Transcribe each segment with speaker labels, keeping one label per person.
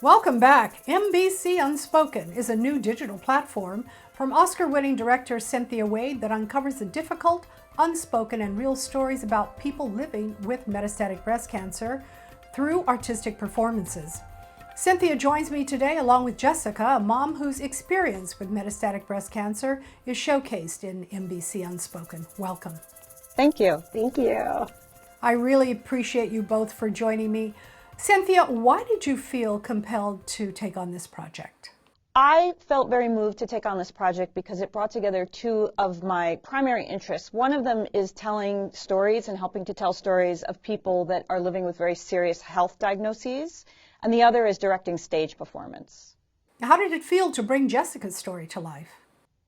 Speaker 1: Welcome back. MBC Unspoken is a new digital platform from Oscar-winning director Cynthia Wade that uncovers the difficult, unspoken, and real stories about people living with metastatic breast cancer through artistic performances. Cynthia joins me today along with Jessica, a mom whose experience with metastatic breast cancer is showcased in MBC Unspoken. Welcome.
Speaker 2: Thank you.
Speaker 3: Thank you.
Speaker 1: I really appreciate you both for joining me. Cynthia, why did you feel compelled to take on this project?
Speaker 2: I felt very moved to take on this project because it brought together two of my primary interests. One of them is telling stories and helping to tell stories of people that are living with very serious health diagnoses, and the other is directing stage performance.
Speaker 1: How did it feel to bring Jessica's story to life?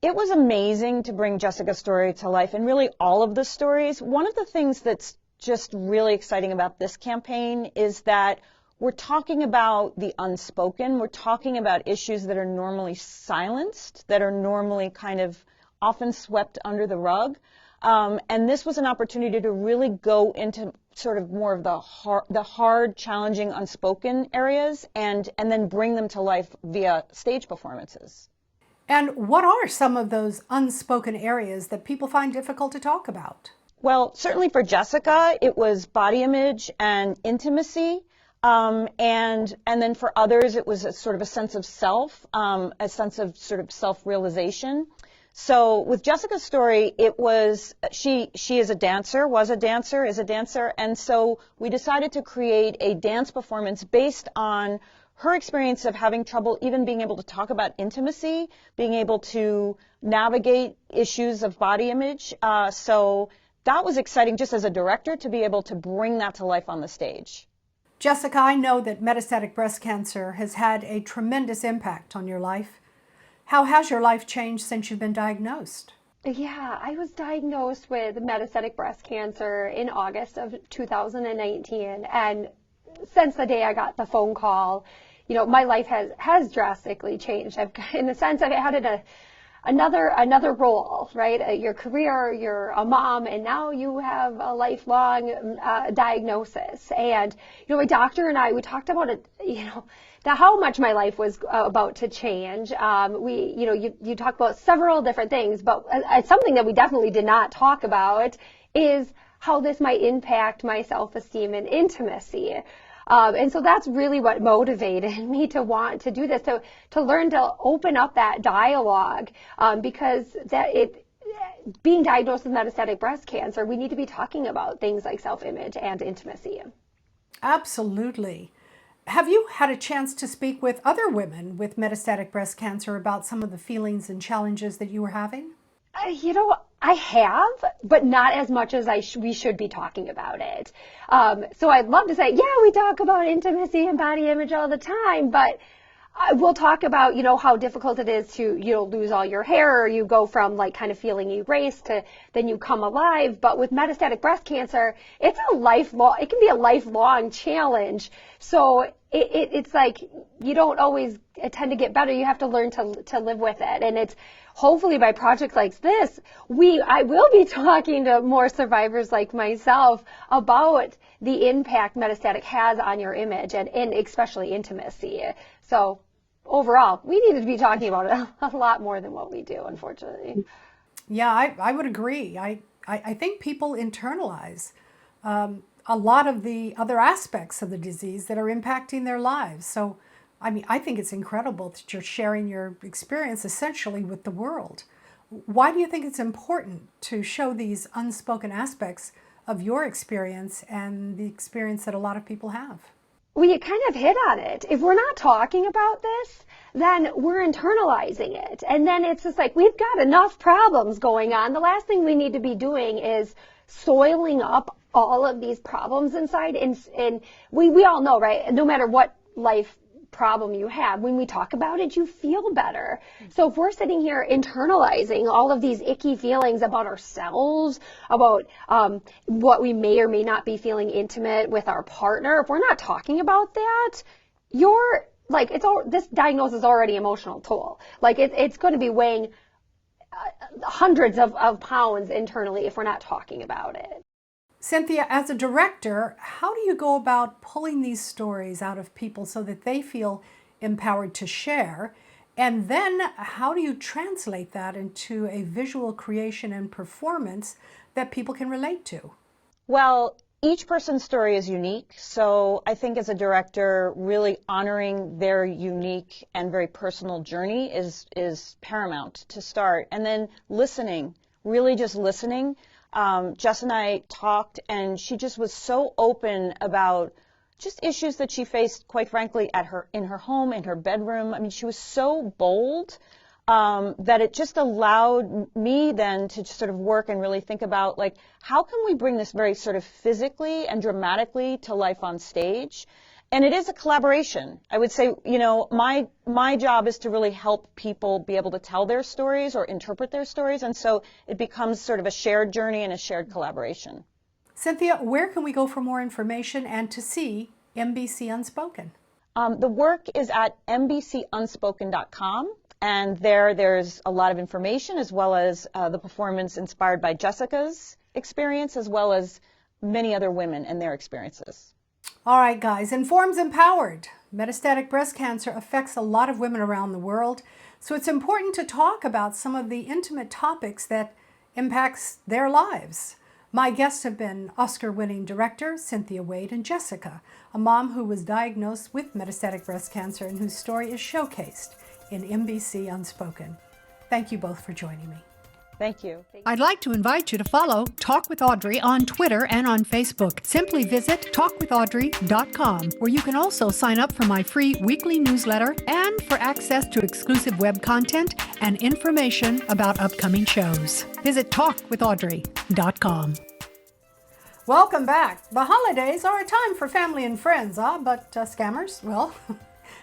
Speaker 2: It was amazing to bring Jessica's story to life, and really all of the stories. One of the things that's just really exciting about this campaign is that we're talking about the unspoken. We're talking about issues that are normally silenced, that are normally kind of often swept under the rug. And this was an opportunity to really go into sort of more of the hard, challenging, unspoken areas and then bring them to life via stage performances.
Speaker 1: And what are some of those unspoken areas that people find difficult to talk about?
Speaker 2: Well, certainly for Jessica, it was body image and intimacy. And then for others, it was a sort of a sense of self, a sense of sort of self-realization. So with Jessica's story, it was, she is a dancer, is a dancer. And so we decided to create a dance performance based on her experience of having trouble even being able to talk about intimacy, being able to navigate issues of body image. So that was exciting just as a director to be able to bring that to life on the stage.
Speaker 1: Jessica, I know that metastatic breast cancer has had a tremendous impact on your life. How has your life changed since you've been diagnosed?
Speaker 3: Yeah, I was diagnosed with metastatic breast cancer in August of 2019. And since the day I got the phone call, you know, my life has drastically changed. In the sense I've added another role, right? Your career, you're a mom, and now you have a lifelong diagnosis. And, you know, my doctor and we talked about it, you know, how much my life was about to change. You talk about several different things, but something that we definitely did not talk about is how this might impact my self-esteem and intimacy. And so that's really what motivated me to want to do this, to learn to open up that dialogue, because being diagnosed with metastatic breast cancer, we need to be talking about things like self-image and intimacy.
Speaker 1: Absolutely. Have you had a chance to speak with other women with metastatic breast cancer about some of the feelings and challenges that you were having?
Speaker 3: I have, but not as much as we should be talking about it. So I'd love to say, yeah, we talk about intimacy and body image all the time, but we'll talk about, you know, how difficult it is to, you know, lose all your hair, or you go from like kind of feeling erased to then you come alive. But with metastatic breast cancer, it can be a lifelong challenge. So it's like you don't always tend to get better. You have to learn to live with it. And it's hopefully by projects like this, I will be talking to more survivors like myself about the impact metastatic has on your image and especially intimacy. So overall, we need to be talking about it a lot more than what we do, unfortunately.
Speaker 1: Yeah, I would agree. I think people internalize a lot of the other aspects of the disease that are impacting their lives. So, I mean, I think it's incredible that you're sharing your experience essentially with the world. Why do you think it's important to show these unspoken aspects of your experience and the experience that a lot of people have?
Speaker 3: Well, you kind of hit on it. If we're not talking about this, then we're internalizing it. And then it's just like, we've got enough problems going on. The last thing we need to be doing is soiling up all of these problems inside. And we all know, right? No matter what life problem you have, when we talk about it, you feel better. So if we're sitting here internalizing all of these icky feelings about ourselves, about what we may or may not be feeling intimate with our partner, if we're not talking about that, this diagnosis is already emotional toll. Like it's going to be weighing hundreds of pounds internally if we're not talking about it.
Speaker 1: Cynthia, as a director, how do you go about pulling these stories out of people so that they feel empowered to share. And then how do you translate that into a visual creation and performance that people can relate to?
Speaker 2: Well, each person's story is unique, so I think as a director, really honoring their unique and very personal journey is paramount to start. And then listening, really just listening. Jess and I talked, and she just was so open about just issues that she faced, quite frankly, in her home, in her bedroom. I mean, she was so bold that it just allowed me then to just sort of work and really think about, like, how can we bring this very sort of physically and dramatically to life on stage? And it is a collaboration. I would say, you know, my job is to really help people be able to tell their stories or interpret their stories, and so it becomes sort of a shared journey and a shared collaboration.
Speaker 1: Cynthia, where can we go for more information and to see MBC Unspoken?
Speaker 2: The work is at mbcunspoken.com, and there's a lot of information, as well as the performance inspired by Jessica's experience, as well as many other women and their experiences.
Speaker 1: All right, guys, Informs Empowered. Metastatic breast cancer affects a lot of women around the world, so it's important to talk about some of the intimate topics that impacts their lives. My guests have been Oscar-winning director Cynthia Wade and Jessica, a mom who was diagnosed with metastatic breast cancer and whose story is showcased in MBC Unspoken. Thank you both for joining me.
Speaker 2: Thank you.
Speaker 1: I'd like to invite you to follow Talk with Audrey on Twitter and on Facebook. Simply visit talkwithaudrey.com, where you can also sign up for my free weekly newsletter and for access to exclusive web content and information about upcoming shows. Visit talkwithaudrey.com. Welcome back. The holidays are a time for family and friends, but scammers, well,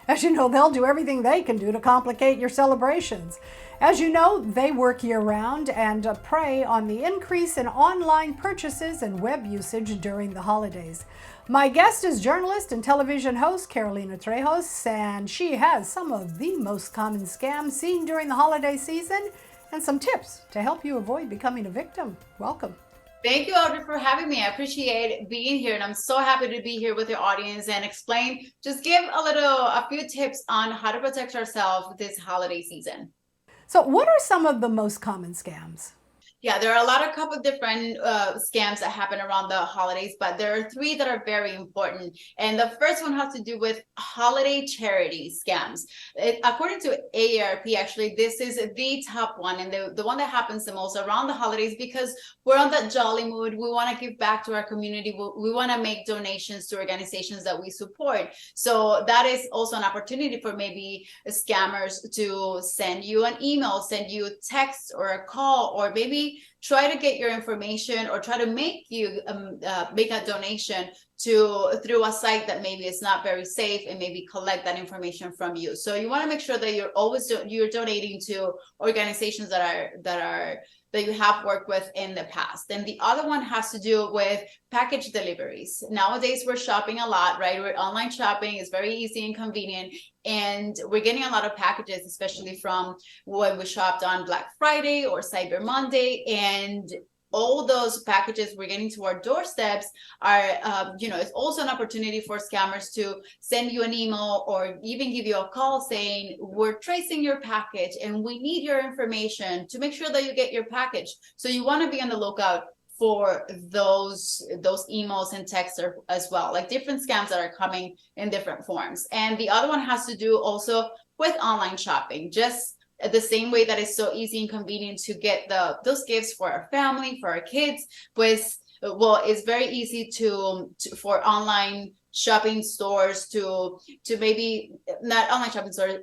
Speaker 1: as you know, they'll do everything they can do to complicate your celebrations. As you know, they work year-round and prey on the increase in online purchases and web usage during the holidays. My guest is journalist and television host Carolina Trejos, and she has some of the most common scams seen during the holiday season and some tips to help you avoid becoming a victim. Welcome.
Speaker 4: Thank you, Audrey, for having me. I appreciate being here, and I'm so happy to be here with your audience and just give a few tips on how to protect ourselves this holiday season.
Speaker 1: So what are some of the most common scams?
Speaker 4: Yeah, there are a couple of different scams that happen around the holidays, but there are three that are very important. And the first one has to do with holiday charity scams. According to AARP, actually, this is the top one and the one that happens the most around the holidays because we're on that jolly mood. We want to give back to our community. We want to make donations to organizations that we support. So that is also an opportunity for maybe scammers to send you an email, send you a text or a call, or maybe try to get your information or try to make you make a donation through a site that maybe is not very safe and maybe collect that information from you. So you want to make sure that you're donating to organizations that you have worked with in the past. And the other one has to do with package deliveries. Nowadays, we're shopping a lot, right? We're online shopping. It's very easy and convenient. And we're getting a lot of packages, especially from when we shopped on Black Friday or Cyber Monday. And all those packages we're getting to our doorsteps are, it's also an opportunity for scammers to send you an email or even give you a call saying, we're tracing your package and we need your information to make sure that you get your package. So you want to be on the lookout for those emails and texts as well, like different scams that are coming in different forms. And the other one has to do also with online shopping, just the same way that it's so easy and convenient to get those gifts for our family, for our kids, it's very easy for online shopping stores to maybe not online shopping stores.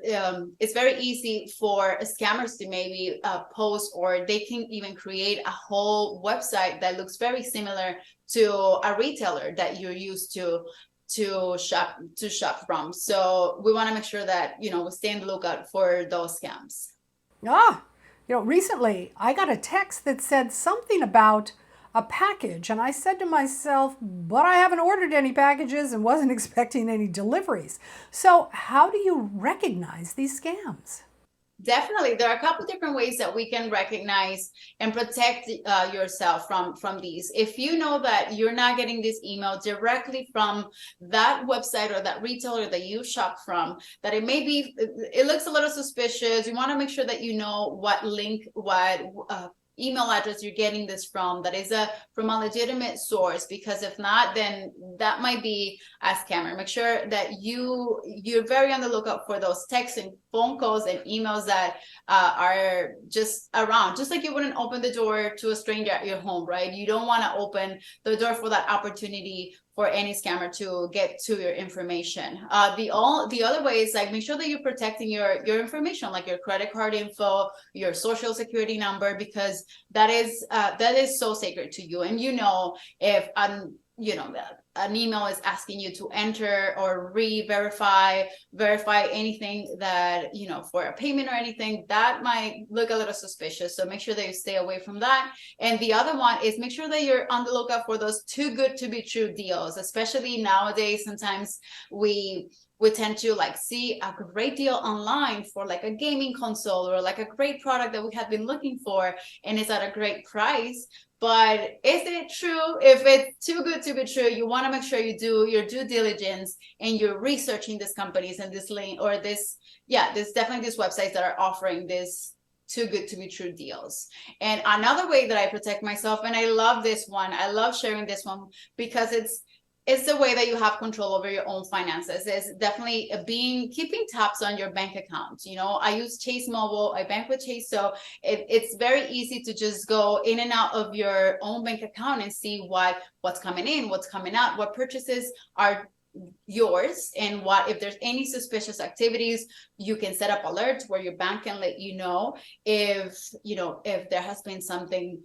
Speaker 4: It's very easy for scammers to maybe post, or they can even create a whole website that looks very similar to a retailer that you're used to shop from. So we want to make sure that we stay on the lookout for those scams.
Speaker 1: Recently I got a text that said something about a package, and I said to myself, but I haven't ordered any packages and wasn't expecting any deliveries. So how do you recognize these scams?
Speaker 4: Definitely, there are a couple different ways that we can recognize and protect yourself from these. If you know that you're not getting this email directly from that website or that retailer that you shop from, that it looks a little suspicious. You want to make sure that you know what link, what email address you're getting this from, that is from a legitimate source, because if not, then that might be a scammer. Make sure that you're very on the lookout for those texts and phone calls and emails that are just around, just like you wouldn't open the door to a stranger at your home, right? You don't want to open the door for that opportunity for any scammer to get to your information. The other way is like, make sure that you're protecting your information, like your credit card info, your social security number, because that is so sacred to you. And if an email is asking you to enter or verify anything that, for a payment or anything, that might look a little suspicious. So make sure that you stay away from that. And the other one is make sure that you're on the lookout for those too good to be true deals, especially nowadays. Sometimes we tend to see a great deal online for like a gaming console or like a great product that we have been looking for, and it's at a great price. But is it true? If it's too good to be true, you want to make sure you do your due diligence and you're researching these companies and this link or there's definitely these websites that are offering this too good to be true deals. And another way that I protect myself, and I love this one, I love sharing this one because it's the way that you have control over your own finances, is definitely keeping tabs on your bank account. I use Chase Mobile, I bank with Chase, so it's very easy to just go in and out of your own bank account and see what's coming in, what's coming out, what purchases are yours, and if there's any suspicious activities. You can set up alerts where your bank can let you know if there has been something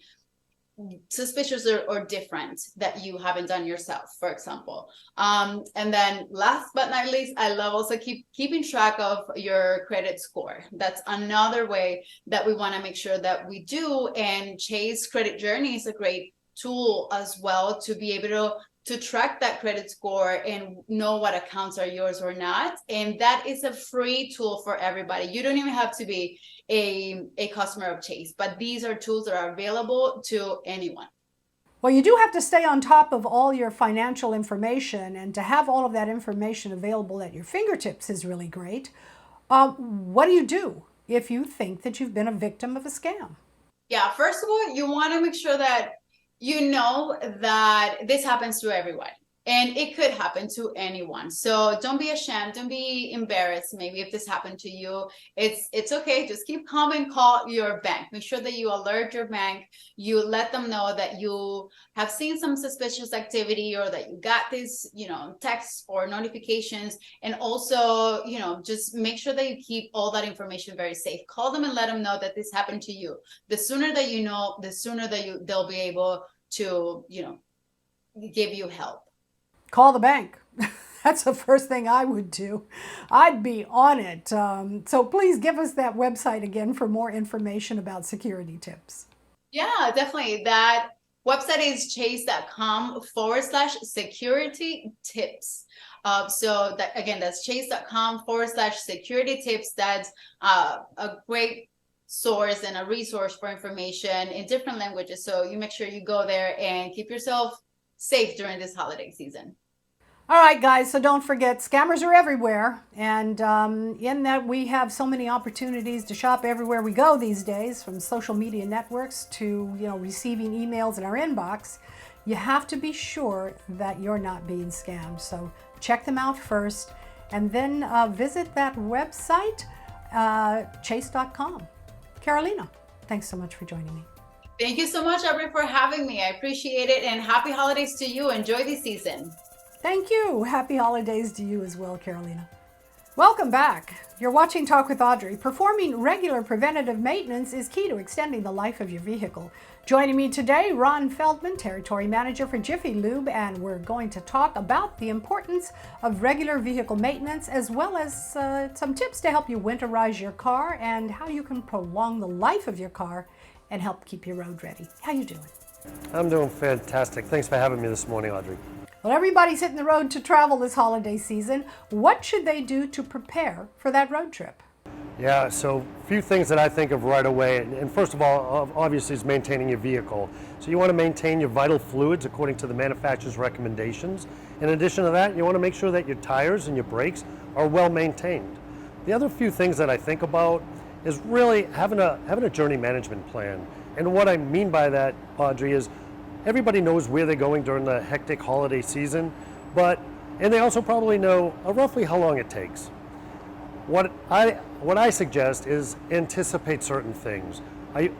Speaker 4: suspicious or different that you haven't done yourself, for example. And then last but not least, I love also keeping track of your credit score. That's another way that we want to make sure that we do. And Chase Credit Journey is a great tool as well to be able to track that credit score and know what accounts are yours or not. And that is a free tool for everybody. You don't even have to be a customer of Chase, but these are tools that are available to anyone.
Speaker 1: Well, you do have to stay on top of all your financial information, and to have all of that information available at your fingertips is really great. What do you do if you think that you've been a victim of a scam?
Speaker 4: Yeah, first of all, you want to make sure that you know that this happens to everyone, and it could happen to anyone. So don't be ashamed, don't be embarrassed. Maybe if this happened to you, it's okay. Just keep calm and call your bank. Make sure that you alert your bank. You let them know that you have seen some suspicious activity, or that you got this, texts or notifications. And also, just make sure that you keep all that information very safe. Call them and let them know that this happened to you. The sooner that you know, the sooner that they'll be able to, give you help.
Speaker 1: Call the bank. That's the first thing I would do. I'd be on it. So please give us that website again for more information about security tips.
Speaker 4: Yeah, definitely. That website is chase.com/security tips. So that's chase.com/security tips. That's a great source and a resource for information in different languages. So you make sure you go there and keep yourself safe during this holiday season.
Speaker 1: All right, guys, so don't forget, scammers are everywhere. And in that we have so many opportunities to shop everywhere we go these days, from social media networks to receiving emails in our inbox. You have to be sure that you're not being scammed. So check them out first, and then visit that website, chase.com. Carolina, thanks so much for joining me.
Speaker 4: Thank you so much, Audrey, for having me. I appreciate it, and happy holidays to you. Enjoy this season.
Speaker 1: Thank you. Happy holidays to you as well, Carolina. Welcome back. You're watching Talk with Audrey. Performing regular preventative maintenance is key to extending the life of your vehicle. Joining me today, Ron Feldman, Territory Manager for Jiffy Lube, and we're going to talk about the importance of regular vehicle maintenance, as well as some tips to help you winterize your car and how you can prolong the life of your car and help keep your road ready. How you doing?
Speaker 5: I'm doing fantastic. Thanks for having me this morning, Audrey.
Speaker 1: Well, everybody's hitting the road to travel this holiday season. What should they do to prepare for that road trip?
Speaker 5: Yeah, so a few things that I think of right away. And first of all, obviously, is maintaining your vehicle. So you want to maintain your vital fluids according to the manufacturer's recommendations. In addition to that, you want to make sure that your tires and your brakes are well maintained. The other few things that I think about is really having a journey management plan. And what I mean by that, Audrey, is everybody knows where they're going during the hectic holiday season, and they also probably know roughly how long it takes. What I suggest is anticipate certain things.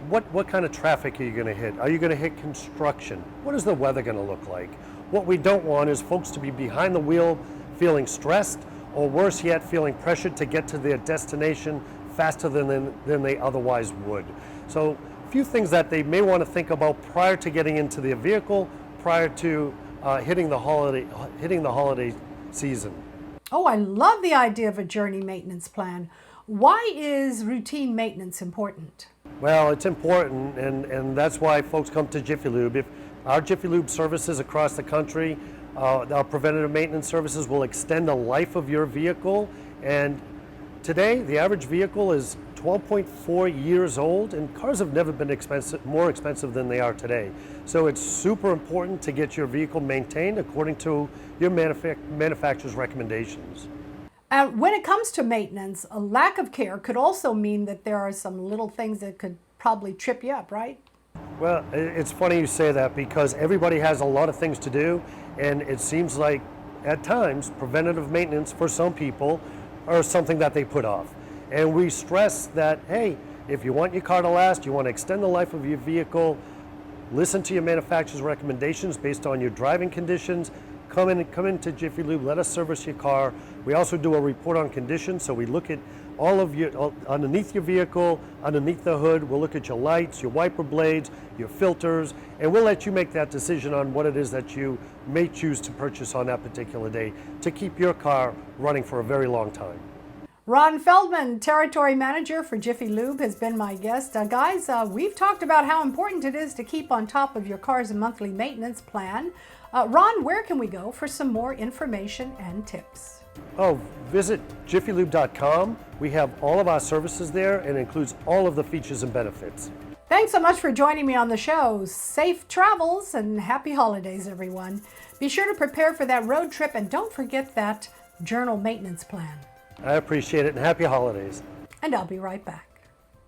Speaker 5: What kind of traffic are you going to hit? Are you going to hit construction? What is the weather going to look like? What we don't want is folks to be behind the wheel feeling stressed, or worse yet, feeling pressured to get to their destination faster than they otherwise would. So a few things that they may want to think about prior to getting into their vehicle, prior to hitting the holiday season.
Speaker 1: Oh, I love the idea of a journey maintenance plan. Why is routine maintenance important?
Speaker 5: Well, it's important, and that's why folks come to Jiffy Lube. If our Jiffy Lube services across the country, our preventative maintenance services will extend the life of your vehicle. And today, the average vehicle is 12.4 years old, and cars have never been more expensive than they are today. So it's super important to get your vehicle maintained according to your manufacturer's recommendations.
Speaker 1: When it comes to maintenance, a lack of care could also mean that there are some little things that could probably trip you up, right?
Speaker 5: Well, it's funny you say that because everybody has a lot of things to do, and it seems like at times preventative maintenance for some people are something that they put off. And we stress that, hey, if you want your car to last, you want to extend the life of your vehicle, listen to your manufacturer's recommendations based on your driving conditions. Come into Jiffy Lube, let us service your car. We also do a report on condition, so we look at all of your, underneath your vehicle, underneath the hood, we'll look at your lights, your wiper blades, your filters, and we'll let you make that decision on what it is that you may choose to purchase on that particular day to keep your car running for a very long time.
Speaker 1: Ron Feldman, Territory Manager for Jiffy Lube, has been my guest. Guys, we've talked about how important it is to keep on top of your car's monthly maintenance plan. Ron, where can we go for some more information and tips?
Speaker 5: Oh, visit jiffylube.com. We have all of our services there, and it includes all of the features and benefits.
Speaker 1: Thanks so much for joining me on the show. Safe travels and happy holidays, everyone. Be sure to prepare for that road trip, and don't forget that journal maintenance plan.
Speaker 5: I appreciate it, and happy holidays.
Speaker 1: And I'll be right back.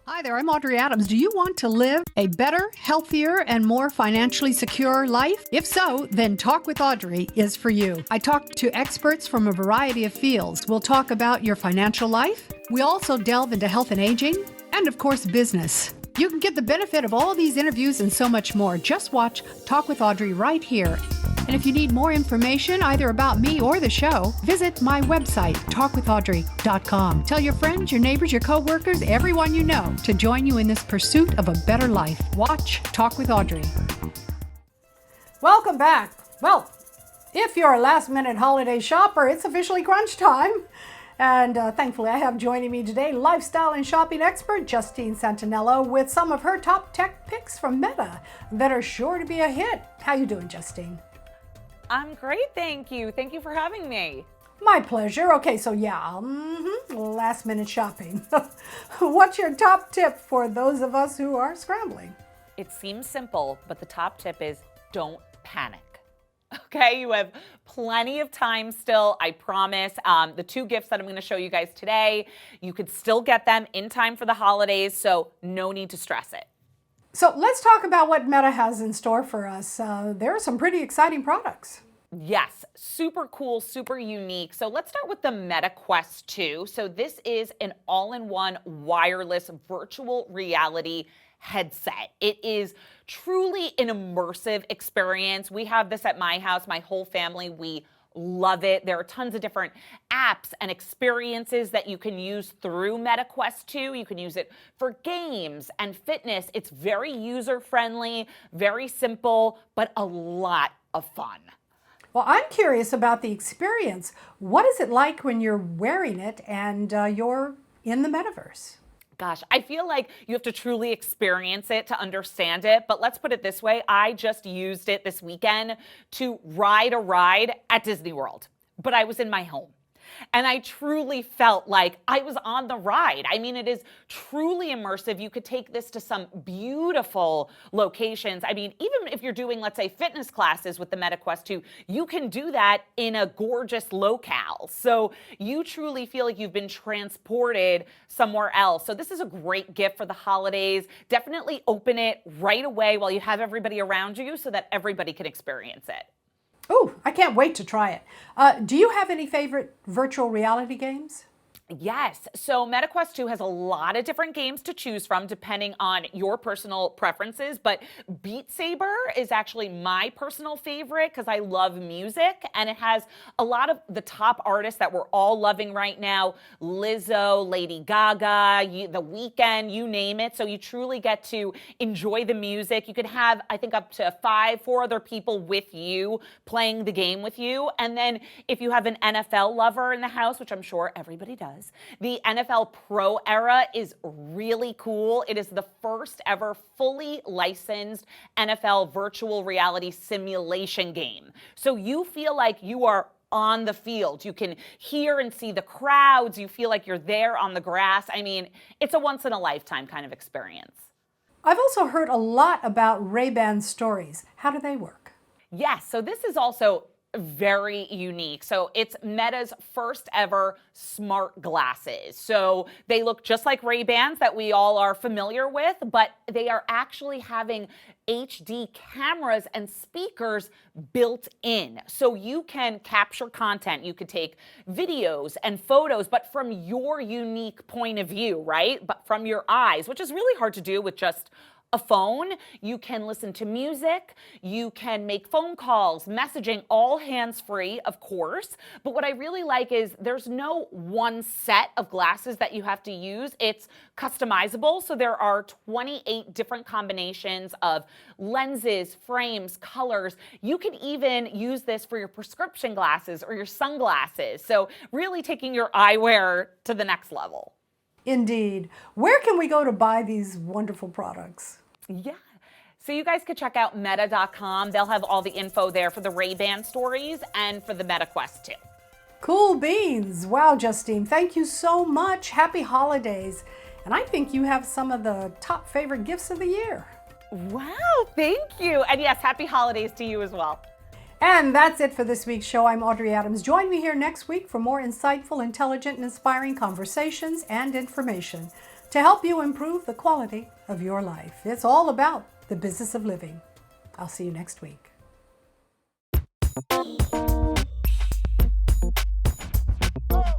Speaker 1: Hi there, I'm Audrey Adams. Do you want to live a better, healthier, and more financially secure life? If so, then Talk with Audrey is for you. I talk to experts from a variety of fields. We'll talk about your financial life. We also delve into health and aging, and of course, business. You can get the benefit of all these interviews and so much more. Just watch Talk with Audrey right here. And if you need more information, either about me or the show, visit my website, talkwithaudrey.com. Tell your friends, your neighbors, your coworkers, everyone you know to join you in this pursuit of a better life. Watch Talk with Audrey. Welcome back. Well, if you're a last-minute holiday shopper, it's officially crunch time. And thankfully, I have joining me today lifestyle and shopping expert Justine Santaniello with some of her top tech picks from Meta that are sure to be a hit. How you doing, Justine?
Speaker 6: I'm great, thank you. Thank you for having me.
Speaker 1: My pleasure. Okay, so yeah, last minute shopping. What's your top tip for those of us who are scrambling?
Speaker 6: It seems simple, but the top tip is don't panic. Okay, you have plenty of time still, I promise. The two gifts that I'm going to show you guys today, you could still get them in time for the holidays, so no need to stress it.
Speaker 1: So let's talk about what Meta has in store for us. There are some pretty exciting products.
Speaker 6: Yes, super cool, super unique. So let's start with the Meta Quest 2. So this is an all-in-one wireless virtual reality headset. It is truly an immersive experience. We have this at my house, my whole family. We love it. There are tons of different apps and experiences that you can use through Meta Quest 2. You can use it for games and fitness. It's very user-friendly, very simple, but a lot of fun.
Speaker 1: Well, I'm curious about the experience. What is it like when you're wearing it and you're in the metaverse?
Speaker 6: Gosh, I feel like you have to truly experience it to understand it, but let's put it this way. I just used it this weekend to ride a ride at Disney World, but I was in my home. And I truly felt like I was on the ride. I mean, it is truly immersive. You could take this to some beautiful locations. I mean, even if you're doing, let's say, fitness classes with the MetaQuest 2, you can do that in a gorgeous locale. So you truly feel like you've been transported somewhere else. So this is a great gift for the holidays. Definitely open it right away while you have everybody around you so that everybody can experience it.
Speaker 1: Oh, I can't wait to try it. Do you have any favorite virtual reality games?
Speaker 6: Yes. So MetaQuest 2 has a lot of different games to choose from depending on your personal preferences, but Beat Saber is actually my personal favorite because I love music, and it has a lot of the top artists that we're all loving right now: Lizzo, Lady Gaga, The Weeknd, you name it. So you truly get to enjoy the music. You could have, I think, up to 4 other people with you playing the game with you. And then if you have an NFL lover in the house, which I'm sure everybody does, the NFL Pro Era is really cool. It is the first ever fully licensed NFL virtual reality simulation game. So you feel like you are on the field. You can hear and see the crowds. You feel like you're there on the grass. I mean, it's a once in a lifetime kind of experience.
Speaker 1: I've also heard a lot about Ray-Ban stories. How do they work?
Speaker 6: Yes, so this is also very unique. So it's Meta's first ever smart glasses. So they look just like Ray-Bans that we all are familiar with, but they are actually having HD cameras and speakers built in. So you can capture content, you could take videos and photos, but from your unique point of view, right? But from your eyes, which is really hard to do with just a phone. You can listen to music, you can make phone calls, messaging, all hands-free, of course. But what I really like is there's no one set of glasses that you have to use. It's customizable. So there are 28 different combinations of lenses, frames, colors. You can even use this for your prescription glasses or your sunglasses. So really taking your eyewear to the next level.
Speaker 1: Indeed. Where can we go to buy these wonderful products?
Speaker 6: Yeah. So you guys could check out meta.com. They'll have all the info there for the Ray-Ban stories and for the MetaQuest 2.
Speaker 1: Cool beans. Wow, Justine, thank you so much. Happy holidays. And I think you have some of the top favorite gifts of the year.
Speaker 6: Wow, thank you. And yes, happy holidays to you as well.
Speaker 1: And that's it for this week's show. I'm Audrey Adams. Join me here next week for more insightful, intelligent, and inspiring conversations and information to help you improve the quality of your life. It's all about the business of living. I'll see you next week.
Speaker 7: Oh.